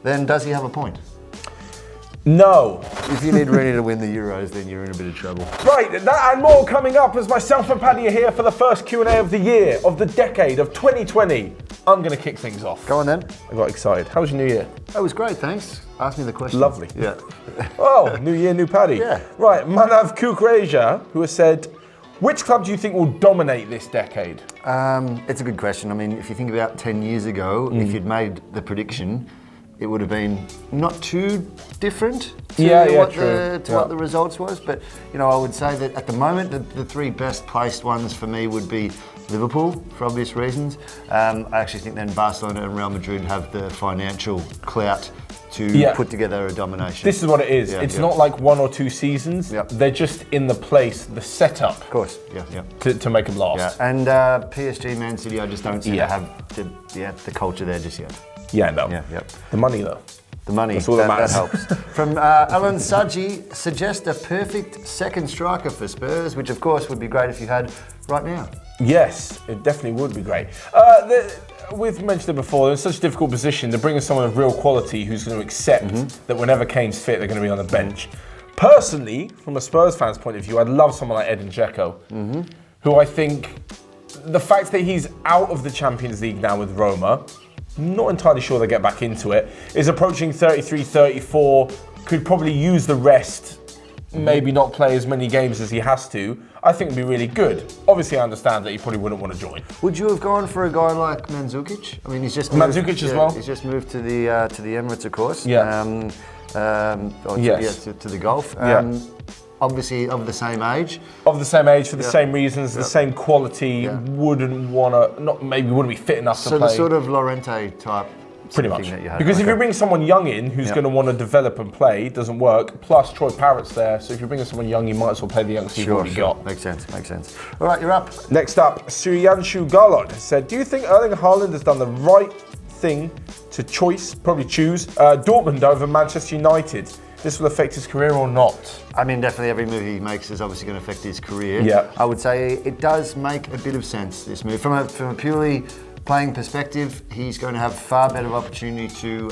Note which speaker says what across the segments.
Speaker 1: then does he have a point?
Speaker 2: No.
Speaker 1: If you need Rooney to win the Euros, then you're in a bit of trouble.
Speaker 2: Right, that and more coming up as myself and Paddy are here for the first Q&A of the year, of the decade, of 2020. I'm going to kick things off.
Speaker 1: Go on then.
Speaker 2: I got excited. How was your New Year?
Speaker 1: That was great, thanks. Ask me the question.
Speaker 2: Lovely.
Speaker 1: Yeah.
Speaker 2: Oh, New Year, new Paddy.
Speaker 1: Yeah.
Speaker 2: Right, MANAV KUKREJA, who has said, which club do you think will dominate this decade?
Speaker 1: It's a good question. I mean, if you think about 10 years ago, if you'd made the prediction, it would have been not too different to what the results was. But, you know, I would say that at the moment, the three best placed ones for me would be Liverpool, for obvious reasons. I actually think then Barcelona and Real Madrid have the financial clout to put together a domination.
Speaker 2: This is what it is. It's not like 1 or 2 seasons. They're just in the place, the setup.
Speaker 1: Of course,
Speaker 2: to make them last.
Speaker 1: Yeah, and PSG, Man City, I just don't seem to have the culture there just yet.
Speaker 2: Yeah, no. The money, though.
Speaker 1: The money,
Speaker 2: that's all that
Speaker 1: helps. From Alan Saji, suggest a perfect second striker for Spurs, which of course would be great if you had right now.
Speaker 2: Yes, it definitely would be great. We've mentioned it before, they're in such a difficult position to bring in someone of real quality who's going to accept that whenever Kane's fit, they're going to be on the bench. Personally, from a Spurs fan's point of view, I'd love someone like Edin Dzeko, who I think, the fact that he's out of the Champions League now with Roma, not entirely sure they get back into it, is approaching 33, 34, could probably use the rest, maybe not play as many games as he has to. I think it'd be really good. Obviously, I understand that he probably wouldn't want to join.
Speaker 1: Would you have gone for a guy like Mandzukic? I mean, he's just moved,
Speaker 2: Mandzukic as well.
Speaker 1: He's just moved to the Emirates, of course.
Speaker 2: Yeah.
Speaker 1: To the Gulf. Obviously of the same age.
Speaker 2: Of the same age, for the same reasons, the same quality, wouldn't want to, wouldn't be fit enough to play.
Speaker 1: So the sort of Llorente type.
Speaker 2: Pretty much. Because if you bring someone young in who's going to want to develop and play, it doesn't work. Plus, Troy Parrott's there, so if you're bringing someone young, you might as well play the youngster you've already got.
Speaker 1: Makes sense. All right, you're up.
Speaker 2: Next up, Suryanshu Garlod said, do you think Erling Haaland has done the right thing to choose Dortmund over Manchester United? This will affect his career or not?
Speaker 1: I mean, definitely every move he makes is obviously going to affect his career.
Speaker 2: Yeah.
Speaker 1: I would say it does make a bit of sense, this move. From a purely playing perspective, he's going to have far better opportunity to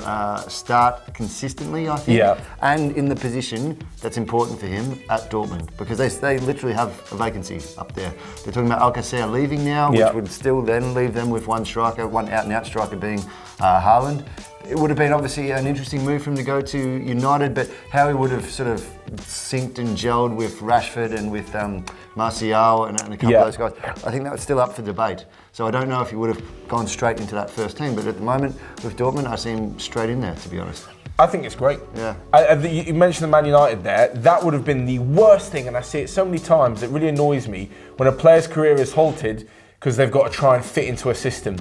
Speaker 1: start consistently, I think.
Speaker 2: Yeah.
Speaker 1: And in the position that's important for him at Dortmund, because they literally have a vacancy up there. They're talking about Alcacer leaving now, which would still then leave them with one out-and-out striker being Haaland. It would have been obviously an interesting move for him to go to United, but how he would have sort of synced and gelled with Rashford and with Martial and a couple of those guys, I think that was still up for debate. So I don't know if he would have gone straight into that first team, but at the moment with Dortmund, I see him straight in there, to be honest.
Speaker 2: I think it's great.
Speaker 1: Yeah.
Speaker 2: You mentioned the Man United there. That would have been the worst thing, and I see it so many times. It really annoys me when a player's career is halted because they've got to try and fit into a system.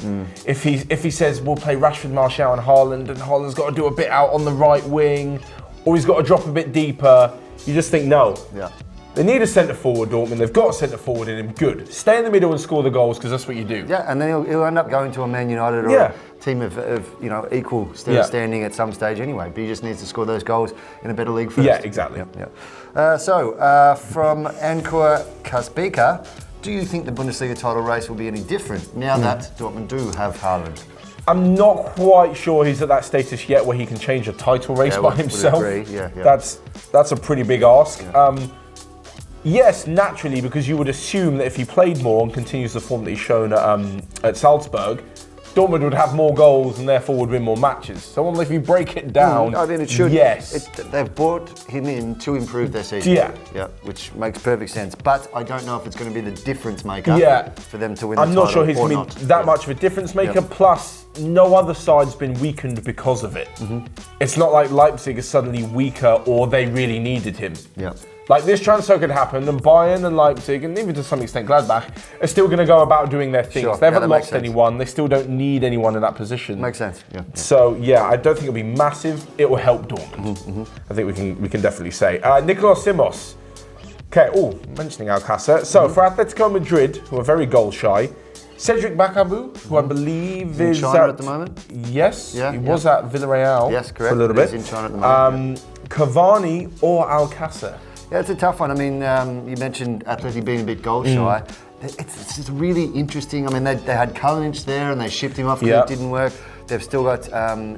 Speaker 2: If he says we'll play Rashford, Martial and Haaland's got to do a bit out on the right wing, or he's got to drop a bit deeper, you just think no.
Speaker 1: Yeah.
Speaker 2: They need a centre forward, Dortmund. They've got a centre forward in him. Good. Stay in the middle and score the goals because that's what you do.
Speaker 1: Yeah, and then he'll end up going to a Man United or a team of equal standing at some stage anyway. But he just needs to score those goals in a better league first.
Speaker 2: Yeah, exactly.
Speaker 1: From Ankor Kaspika, do you think the Bundesliga title race will be any different now that Dortmund do have Haaland?
Speaker 2: I'm not quite sure he's at that status yet where he can change a title race by himself.
Speaker 1: Would agree.
Speaker 2: That's a pretty big ask. Yes, naturally, because you would assume that if he played more and continues the form that he's shown at Salzburg, Dortmund would have more goals and therefore would win more matches. So if you break it down,
Speaker 1: I mean, it should.
Speaker 2: Yes.
Speaker 1: They've brought him in to improve their season. Yeah, which makes perfect sense. But I don't know if it's going to be the difference maker for them to win the title.
Speaker 2: I'm not sure he's going to be that much of a difference maker. Plus, no other side's been weakened because of it. It's not like Leipzig is suddenly weaker or they really needed him.
Speaker 1: Yeah.
Speaker 2: Like this transfer could happen, and Bayern and Leipzig, and even to some extent Gladbach, are still going to go about doing their things. They haven't lost anyone. They still don't need anyone in that position.
Speaker 1: Makes sense. Yeah.
Speaker 2: So I don't think it'll be massive. It will help Dortmund. I think we can definitely say. NIKOLAS SIMOS. Okay. Mentioning Alcacer. So for Atletico Madrid, who are very goal shy, Cedric Bakambu, who I believe is
Speaker 1: in China at the moment.
Speaker 2: Yes. He was at Villarreal.
Speaker 1: Yes, correct.
Speaker 2: For a little bit.
Speaker 1: He's in China at the moment.
Speaker 2: Cavani or Alcacer.
Speaker 1: Yeah, it's a tough one. I mean, you mentioned Atleti being a bit goal shy. It's really interesting. I mean, they had Kalinic there and they shipped him off because it didn't work. They've still got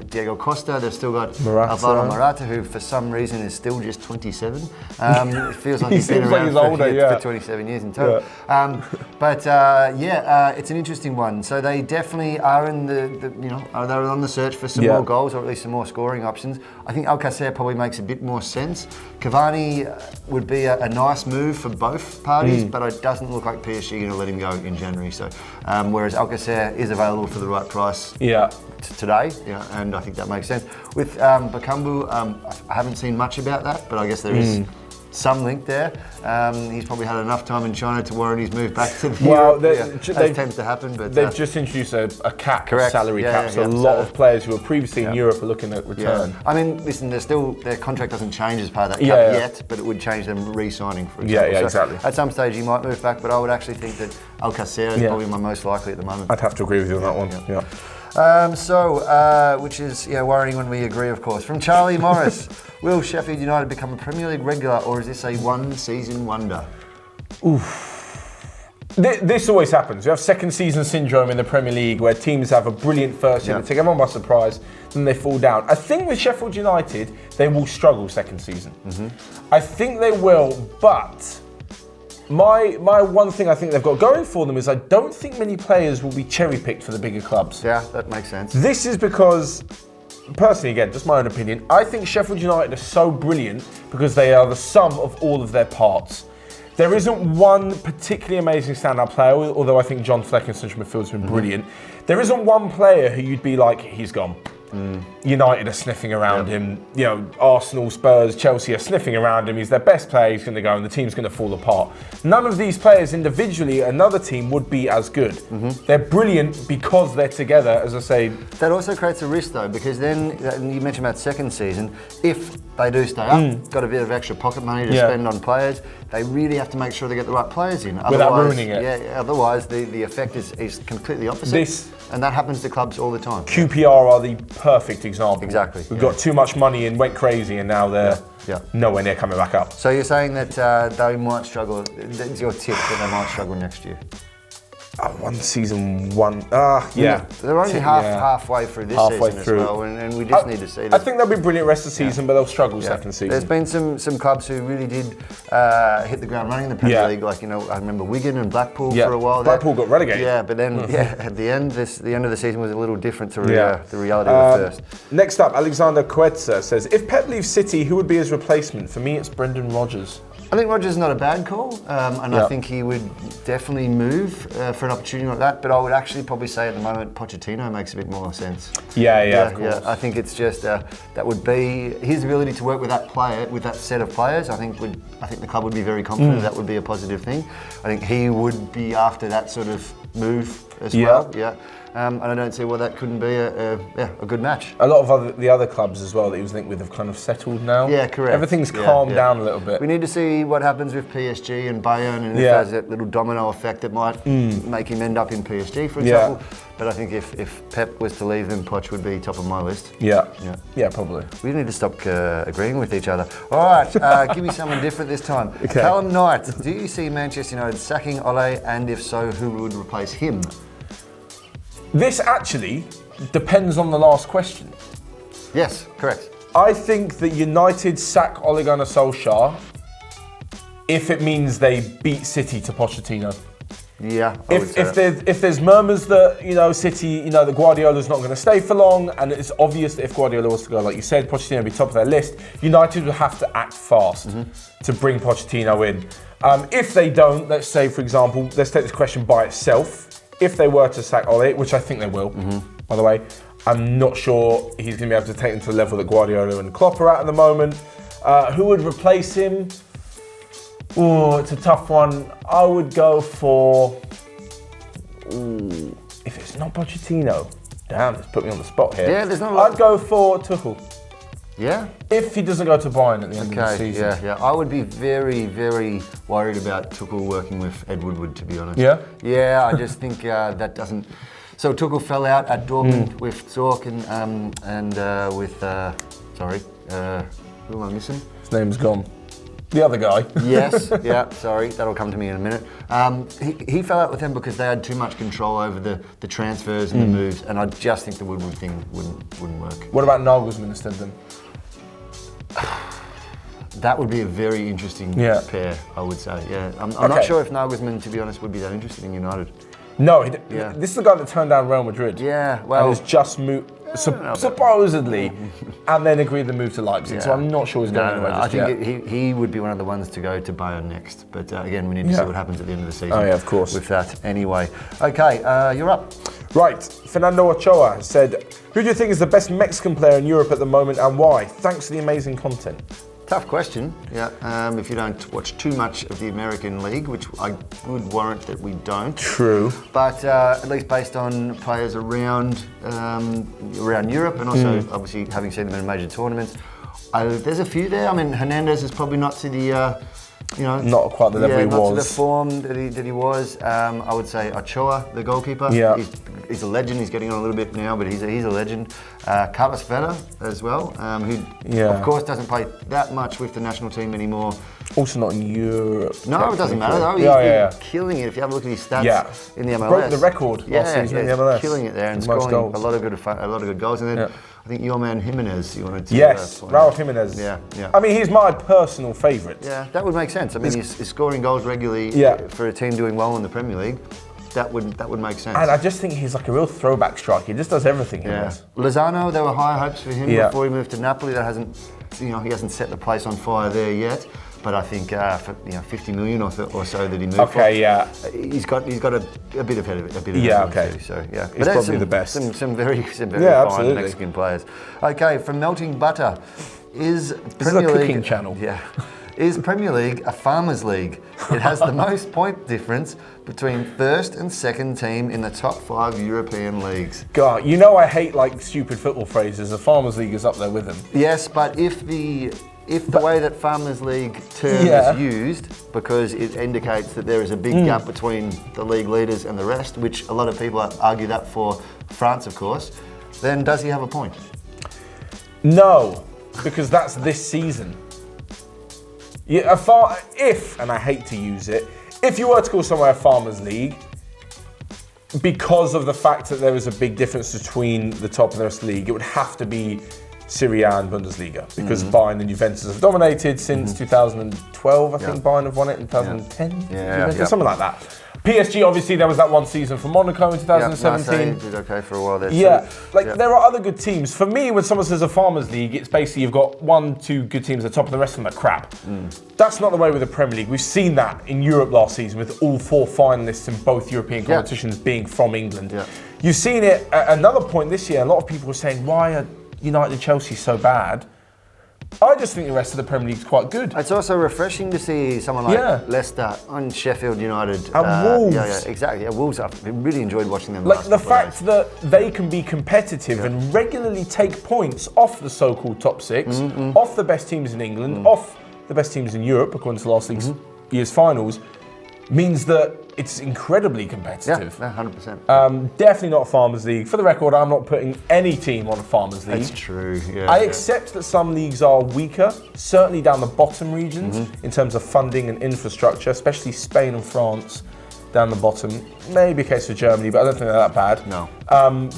Speaker 1: Diego Costa. They've still got
Speaker 2: Morata.
Speaker 1: Alvaro Morata, who for some reason is still just 27. It feels like he's been
Speaker 2: seems like
Speaker 1: around
Speaker 2: he's older,
Speaker 1: for 27 years in total. It's an interesting one. So they definitely are in they're on the search for some more goals, or at least some more scoring options. I think Alcacer probably makes a bit more sense. Cavani would be a nice move for both parties, but it doesn't look like PSG are going to let him go in January. So, whereas Alcacer is available for the right price today, and I think that makes sense. With Bakambu, I haven't seen much about that, but I guess there is some link there. He's probably had enough time in China to warrant his move back to the Europe. That tends to happen. But
Speaker 2: they've just introduced a cap, a salary cap, so a lot of players who were previously in Europe are looking at return.
Speaker 1: I mean, listen, their contract doesn't change as part of that cap yet, but it would change them re-signing, for example. So
Speaker 2: exactly.
Speaker 1: At some stage he might move back, but I would actually think that Alcacer is probably my most likely at the moment.
Speaker 2: I'd have to agree with you on that one.
Speaker 1: Which is worrying when we agree, of course. From Charlie Morris, will Sheffield United become a Premier League regular, or is this a one-season wonder?
Speaker 2: This always happens. You have second season syndrome in the Premier League, where teams have a brilliant first season, take everyone by surprise, then they fall down. I think with Sheffield United, they will struggle second season. I think they will, but my one thing I think they've got going for them is I don't think many players will be cherry-picked for the bigger clubs.
Speaker 1: Yeah, that makes sense.
Speaker 2: This is because, personally, again, just my own opinion, I think Sheffield United are so brilliant because they are the sum of all of their parts. There isn't one particularly amazing standout player, although I think John Fleck in central midfield has been brilliant. There isn't one player who you'd be like, he's gone. United are sniffing around him. Arsenal, Spurs, Chelsea are sniffing around him. He's their best player. He's going to go, and the team's going to fall apart. None of these players individually, another team would be as good. They're brilliant because they're together, as I say.
Speaker 1: That also creates a risk, though, because then you mentioned about second season. If they do stay up, got a bit of extra pocket money to spend on players, they really have to make sure they get the right players in.
Speaker 2: Without ruining it.
Speaker 1: Yeah, otherwise the effect is completely opposite. And that happens to clubs all the time.
Speaker 2: QPR are the perfect example.
Speaker 1: Exactly.
Speaker 2: We've got too much money and went crazy, and now they're nowhere near coming back up.
Speaker 1: So you're saying that they might struggle, that's your tip, that they might struggle next year?
Speaker 2: One season, one.
Speaker 1: They're only halfway through this season as well, and we just need to see that.
Speaker 2: I think they'll be brilliant rest of the season, but they'll struggle second season.
Speaker 1: There's been some clubs who really did hit the ground running in the Premier League, like I remember Wigan and Blackpool for a while.
Speaker 2: Blackpool got relegated.
Speaker 1: Yeah, but then at the end, the end of the season was a little different to the reality of the first.
Speaker 2: Next up, Alexander COETZER says, if Pep leaves City, who would be his replacement? For me, it's Brendan Rodgers.
Speaker 1: I think Rodgers is not a bad call, and I think he would definitely move for an opportunity like that. But I would actually probably say at the moment Pochettino makes a bit more sense.
Speaker 2: Of course.
Speaker 1: I think it's just that would be his ability to work with that player, with that set of players. I think the club would be very confident that would be a positive thing. I think he would be after that sort of move as well. And I don't see why that couldn't be a good match.
Speaker 2: A lot of the other clubs as well that he was linked with have kind of settled now.
Speaker 1: Yeah, correct.
Speaker 2: Everything's calmed down a little bit.
Speaker 1: We need to see what happens with PSG and Bayern, and if there's that little domino effect that might make him end up in PSG, for example. But I think if Pep was to leave, then Poch would be top of my list.
Speaker 2: Yeah, probably.
Speaker 1: We need to stop agreeing with each other. All right, give me someone different this time. Okay. Callum Knight, do you see Manchester United sacking Ole, and if so, who would replace him?
Speaker 2: This actually depends on the last question.
Speaker 1: Yes, correct.
Speaker 2: I think that United sack Ole Gunnar Solskjaer if it means they beat City to Pochettino.
Speaker 1: Yeah.
Speaker 2: If there's murmurs that City, that Guardiola's not going to stay for long, and it's obvious that if Guardiola was to go, like you said, Pochettino would be top of their list. United would have to act fast to bring Pochettino in. If they don't, let's say for example, let's take this question by itself. If they were to sack Ole, which I think they will, by the way, I'm not sure he's going to be able to take them to the level that Guardiola and Klopp are at the moment. Who would replace him? Oh, it's a tough one. I would go for... if it's not Pochettino. Damn, it's put me on the spot here.
Speaker 1: Yeah, there's no...
Speaker 2: I'd go for Tuchel.
Speaker 1: Yeah?
Speaker 2: If he doesn't go to Bayern at the end of the season.
Speaker 1: Yeah. I would be very, very worried about Tuchel working with Ed Woodward, to be honest.
Speaker 2: Yeah?
Speaker 1: Yeah, I just think that doesn't... So Tuchel fell out at Dortmund with Zorc and with... who am I missing?
Speaker 2: His name's gone. The other guy.
Speaker 1: Yes, yeah, sorry, that'll come to me in a minute. He fell out with them because they had too much control over the transfers and the moves, and I just think the Woodward thing wouldn't work.
Speaker 2: What about Nagelsmann instead then?
Speaker 1: That would be a very interesting pair, I would say. Yeah, I'm not sure if Nagelsmann, to be honest, would be that interested in United.
Speaker 2: No, this is the guy that turned down Real Madrid.
Speaker 1: Yeah, well,
Speaker 2: and has just moved, supposedly, and then agreed to move to Leipzig. Yeah. So I'm not sure he's going anywhere just yet.
Speaker 1: I think he would be one of the ones to go to Bayern next. But again, we need to see what happens at the end of the season.
Speaker 2: Oh yeah, of course.
Speaker 1: With that, anyway. Okay, you're up.
Speaker 2: Right, Fernando Ochoa has said, "Who do you think is the best Mexican player in Europe at the moment, and why? Thanks for the amazing content."
Speaker 1: Tough question, yeah. If you don't watch too much of the American League, which I would warrant that we don't.
Speaker 2: True.
Speaker 1: But at least based on players around Europe, and also obviously having seen them in major tournaments, there's a few there. I mean, Hernandez is probably not to the,
Speaker 2: not quite the level he was.
Speaker 1: Not to the form that he was. I would say Ochoa, the goalkeeper.
Speaker 2: Yeah.
Speaker 1: He's a legend. He's getting on a little bit now, but he's a legend. Carlos Vela as well, who of course doesn't play that much with the national team anymore.
Speaker 2: Also not in Europe.
Speaker 1: No, it doesn't matter though. He's been killing it. If you have a look at his stats in the MLS,
Speaker 2: broke the record last season in the MLS.
Speaker 1: Killing it there and scoring a lot of good goals. And then I think your man Jimenez, you wanted to.
Speaker 2: Yes, Raul Jimenez.
Speaker 1: Yeah.
Speaker 2: I mean, he's my personal favourite.
Speaker 1: Yeah, that would make sense. I mean, he's scoring goals regularly for a team doing well in the Premier League. That would make sense.
Speaker 2: And I just think he's like a real throwback striker. He just does everything.
Speaker 1: Lozano, there were high hopes for him before he moved to Napoli. That hasn't, he hasn't set the place on fire there yet. But I think for 50 million or so that he moved for. He's got a bit of head of it. So
Speaker 2: he's probably the best.
Speaker 1: Some very fine Mexican players. Okay, from Melting Butter, is Premier League a
Speaker 2: cooking channel?
Speaker 1: Yeah. Is Premier League a farmers' league? It has the most point difference between first and second team in the top 5 European leagues.
Speaker 2: God, I hate like stupid football phrases. The farmers' league is up there with them.
Speaker 1: Yes, but if the way that farmers' league term is used, because it indicates that there is a big gap between the league leaders and the rest, which a lot of people argue that for France, of course, then does he have a point?
Speaker 2: No, because that's this season. And I hate to use it, if you were to call somewhere a farmers' league, because of the fact that there is a big difference between the top and the rest of the league, it would have to be Serie A and Bundesliga, because Bayern and Juventus have dominated since 2012. I think Bayern have won it in 2010, something like that. PSG, obviously, there was that one season for Monaco in 2017.
Speaker 1: Marseille did okay for a while there.
Speaker 2: There are other good teams. For me, when someone says a farmers' league, it's basically you've got 1-2 good teams at the top and the rest of them are crap. That's not the way with the Premier League. We've seen that in Europe last season with all 4 finalists in both European competitions being from England. You've seen it at another point this year. A lot of people were saying, why are United and Chelsea so bad? I just think the rest of the Premier League's quite good.
Speaker 1: It's also refreshing to see someone like Leicester and Sheffield United.
Speaker 2: And Wolves.
Speaker 1: Yeah, exactly. Yeah, Wolves, I've really enjoyed watching them.
Speaker 2: Like the fact that they can be competitive and regularly take points off the so-called top 6, off the best teams in England, off the best teams in Europe, according to last year's finals, means that it's incredibly competitive.
Speaker 1: Yeah, 100%.
Speaker 2: Definitely not a farmers' league. For the record, I'm not putting any team on a farmers' league.
Speaker 1: That's true.
Speaker 2: I accept that some leagues are weaker, certainly down the bottom regions in terms of funding and infrastructure, especially Spain and France down the bottom. Maybe a case for Germany, but I don't think they're that bad.
Speaker 1: No.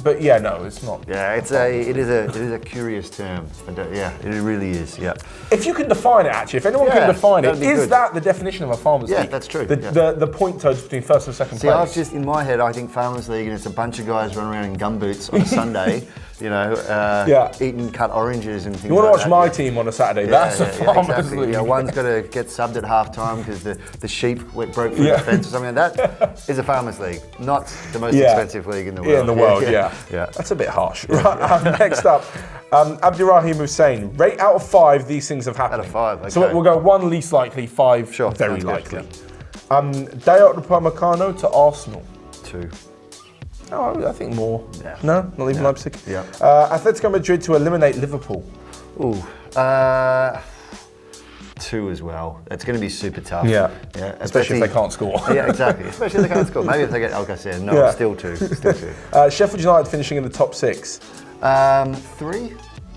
Speaker 2: But yeah, no, it's not.
Speaker 1: Yeah, it is a curious term. Yeah, it really is. Yeah.
Speaker 2: If you can define it, actually, if anyone can define it, is that the definition of a farmers' league?
Speaker 1: Yeah, that's true.
Speaker 2: The point total between first and second place.
Speaker 1: I've just in my head, I think farmers' league, and it's a bunch of guys running around in gumboots on a Sunday. Eating cut oranges and things like that.
Speaker 2: You want to watch my team on a Saturday? That's a farmers' league.
Speaker 1: Yeah, one's got to get subbed at half time because the sheep broke through the fence or something like that. Is a farmers' league, not the most expensive league in the world.
Speaker 2: Yeah, in the world, yeah. That's a bit harsh. Right, next up, Abdirahim Hussein. Rate out of 5 these things have happened.
Speaker 1: Out of 5, okay.
Speaker 2: So we'll go 1 least likely, 5 very likely. Dayot Upamecano to Arsenal.
Speaker 1: 2.
Speaker 2: No, I think more. Yeah. No, not even Leipzig.
Speaker 1: Yeah.
Speaker 2: Atletico Madrid to eliminate Liverpool.
Speaker 1: 2 as well. It's going to be super tough.
Speaker 2: Yeah. Especially if they can't score.
Speaker 1: Yeah, exactly. Especially if they can't score. Maybe if they get Alcacer. No, still 2. Still 2.
Speaker 2: Sheffield United finishing in the top 6.
Speaker 1: 3.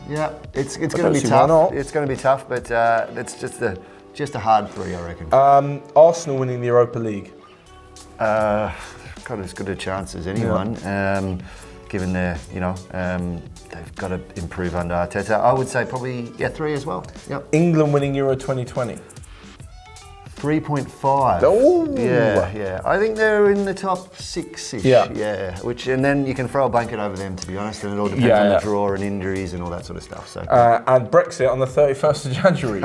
Speaker 1: Yeah. It's going to be tough. It's going to be tough, but it's just the just a hard 3, I reckon.
Speaker 2: Arsenal winning the Europa League.
Speaker 1: Got as good a chance as anyone, given their, they've got to improve under Arteta. I would say probably 3 as well. Yep.
Speaker 2: England winning Euro 2020.
Speaker 1: 3.5.
Speaker 2: Oh,
Speaker 1: yeah. I think they're in the top 6-ish. Yeah. And then you can throw a blanket over them, to be honest, and it all depends on the draw and injuries and all that sort of stuff. So.
Speaker 2: And Brexit on the 31st of January.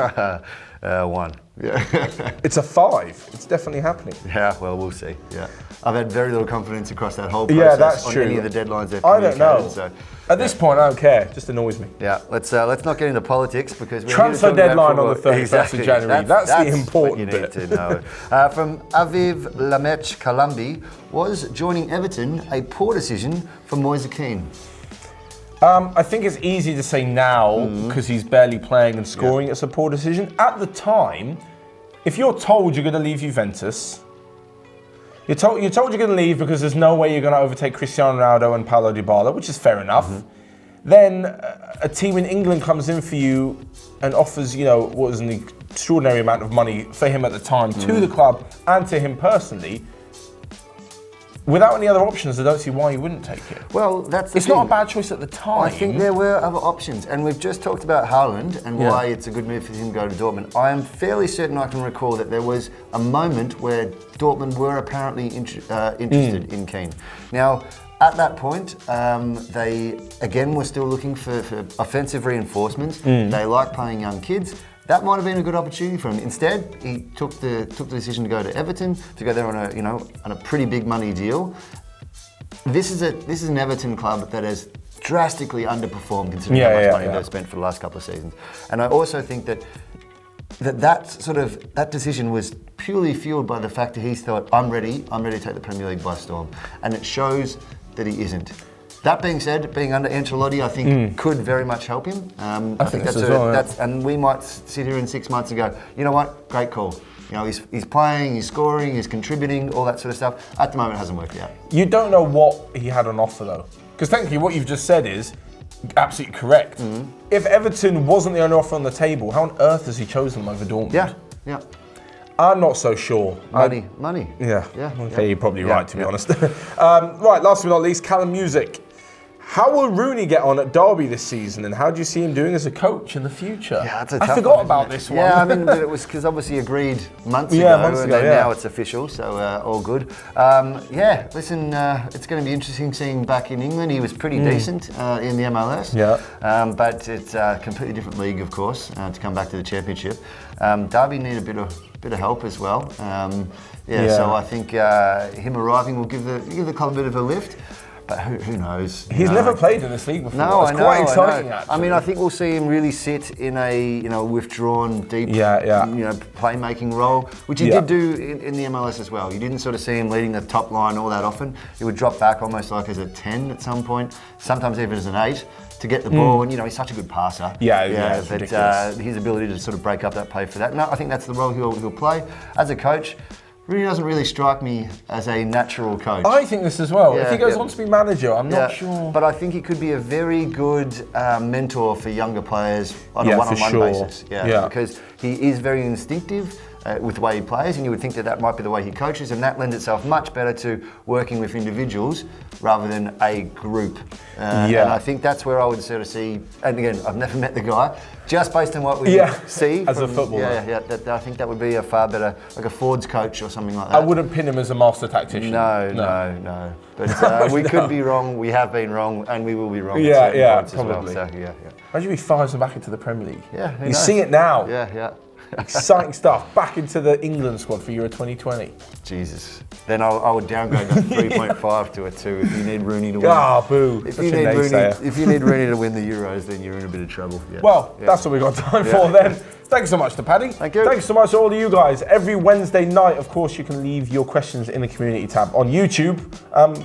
Speaker 1: 1. Yeah.
Speaker 2: It's a 5. It's definitely happening.
Speaker 1: Yeah, well, we'll see. Yeah. I've had very little confidence across that whole process on any of the deadlines they've communicated.
Speaker 2: I don't know.
Speaker 1: So,
Speaker 2: At this point, I don't care. It just annoys me.
Speaker 1: Yeah, let's not get into politics because we're
Speaker 2: transfer deadline on the 31st of January. That's the important
Speaker 1: bit. You need to know. From Aviv Lamech Kalambi, was joining Everton a poor decision for Kean?
Speaker 2: I think it's easy to say now because he's barely playing and scoring. It's a poor decision. At the time, if you're told you're going to leave Juventus, you're told you're going to leave because there's no way you're going to overtake Cristiano Ronaldo and Paulo Dybala, which is fair enough. Then a team in England comes in for you and offers, what was an extraordinary amount of money for him at the time to the club and to him personally. Without any other options, I don't see why you wouldn't take it.
Speaker 1: Well, that's the
Speaker 2: It's
Speaker 1: thing.
Speaker 2: not a bad choice at the time.
Speaker 1: I think there were other options, and we've just talked about Haaland and why it's a good move for him to go to Dortmund. I am fairly certain I can recall that there was a moment where Dortmund were apparently interested in Kean. Now, at that point, they again were still looking for offensive reinforcements. They like playing young kids. That might have been a good opportunity for him. Instead, he took the decision to go to Everton, to go there on a pretty big money deal. This is an Everton club that has drastically underperformed considering how much money they've spent for the last couple of seasons. And I also think that decision was purely fueled by the fact that he thought, I'm ready to take the Premier League by storm. And it shows that he isn't. That being said, being under Ancelotti, I think could very much help him. I think that's and we might sit here in 6 months and go, you know what, great call. He's playing, he's scoring, he's contributing, all that sort of stuff. At the moment, it hasn't worked out.
Speaker 2: You don't know what he had on offer though, because technically what you've just said is absolutely correct. If Everton wasn't the only offer on the table, how on earth has he chosen them over Dortmund?
Speaker 1: Yeah.
Speaker 2: I'm not so sure.
Speaker 1: Money.
Speaker 2: Yeah. Okay, you're probably right, to be honest. Right, last but not least, CALLUM MUSIK. How will Rooney get on at Derby this season, and how do you see him doing as a coach in the future?
Speaker 1: Yeah, that's a tough
Speaker 2: I forgot
Speaker 1: one,
Speaker 2: about this one.
Speaker 1: Yeah, I mean, it was because obviously agreed months ago, and now it's official, so all good. Listen, it's going to be interesting seeing back in England. He was pretty decent in the MLS, but it's a completely different league, of course, to come back to the Championship. Derby need a bit of help as well. So I think him arriving will give the club a bit of a lift. But who knows?
Speaker 2: He's never played in this league before.
Speaker 1: No,
Speaker 2: it's quite exciting, actually.
Speaker 1: I mean, I think we'll see him really sit in a withdrawn, deep, playmaking role, which he did do in the MLS as well. You didn't sort of see him leading the top line all that often. He would drop back almost like as a 10 at some point, sometimes even as an 8 to get the ball. And he's such a good passer.
Speaker 2: It's ridiculous.
Speaker 1: His ability to sort of break up that play for that. No, I think that's the role he'll play as a coach. Rooney doesn't really strike me as a natural coach.
Speaker 2: I think this as well. If he goes on to be manager, I'm not sure.
Speaker 1: But I think he could be a very good mentor for younger players on a one-on-one basis. Because he is very instinctive with the way he plays, and you would think that might be the way he coaches, and that lends itself much better to working with individuals rather than a group. And I think that's where I would sort of see, and again, I've never met the guy, just based on what we see
Speaker 2: as a footballer.
Speaker 1: I think that would be a far better, like a Fords coach or something like that.
Speaker 2: I wouldn't pin him as a master tactician.
Speaker 1: No. But we could be wrong, we have been wrong, and we will be wrong at certain points
Speaker 2: probably.
Speaker 1: as well. So,
Speaker 2: Imagine if he fires him back into the Premier League.
Speaker 1: Yeah,
Speaker 2: you see it now.
Speaker 1: Yeah.
Speaker 2: Exciting stuff. Back into the England squad for Euro 2020.
Speaker 1: Jesus. Then I would downgrade that 3.5 to a 2 if you need Rooney to win.
Speaker 2: Boo.
Speaker 1: If you need Rooney to win the Euros, then you're in a bit of trouble.
Speaker 2: That's what we've got time for then. Thanks so much to Paddy.
Speaker 1: Thank you.
Speaker 2: Thanks so much to all of you guys. Every Wednesday night, of course, you can leave your questions in the community tab on YouTube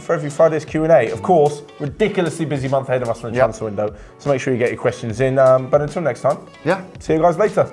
Speaker 2: for every Friday's Q&A. Of course, ridiculously busy month ahead of us in the transfer window, so make sure you get your questions in. But until next time, see you guys later.